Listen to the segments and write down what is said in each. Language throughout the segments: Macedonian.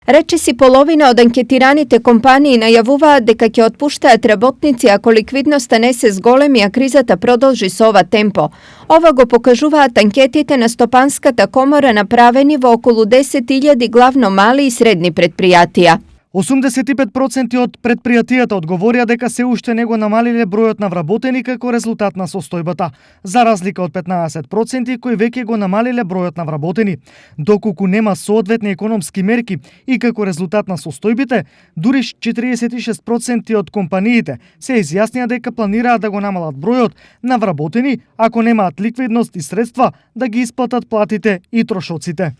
Речиси половина од анкетираните компании најавуваат дека ќе отпуштаат работници ако ликвидноста не се зголеми, а кризата продолжи со ова темпо. Ова го покажуваат анкетите на Стопанската комора направени во околу 10.000 главно мали и средни предпријатија. 85% од предпријатијата одговорија дека се уште не го намалиле бројот на вработени како резултат на состојбата, за разлика од 15% кои веќе го намалиле бројот на вработени. Доколку нема соодветни економски мерки и како резултат на состојбите, дури 46% од компаниите се изјаснија дека планираат да го намалат бројот на вработени ако немаат ликвидност и средства да ги исплатат платите и трошоците.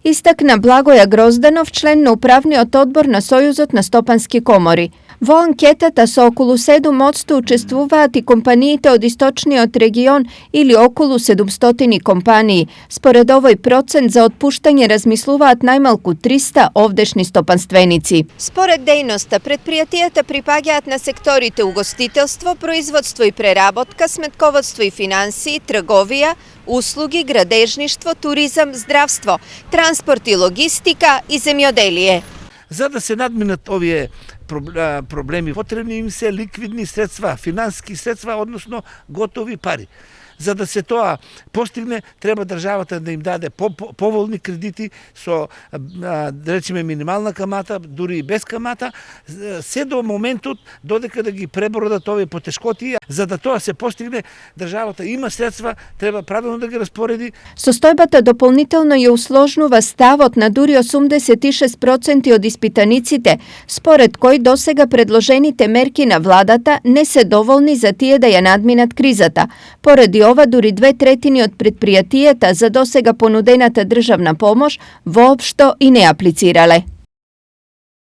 Истакна Благоја Грозданов, член на управниот одбор на Сојузот на стопански комори. Во анкетата со околу 7% учествуваат и компаниите од источниот регион или околу 700 компании. Според овој процент за отпуштање размислуваат најмалку 300 овдешни стопанственици. Според дејноста, предпријатијата припаѓаат на секторите угостителство, производство и преработка, сметководство и финансии, трговија, услуги, градежништво, туризам, здравство, транспорт и логистика и земјоделие. За да се надминат овие проблеми, потребни им се ликвидни средства, финансски средства, односно готови пари. За да се тоа постигне, треба државата да им даде поволни кредити со, да речеме, минимална камата, дури и без камата, се до моментот додека да ги пребродат овие потешкотии. За да тоа се постигне, државата има средства, треба правилно да ги распореди. Состојбата дополнително ја усложнува ставот на дури 86% од испитаниците, според кој досега предложените мерки на владата не се доволни за тие да ја надминат кризата. Поради ова, дури 2/3 од предпријатијата за досега понудената државна помош воопшто и не аплицирале.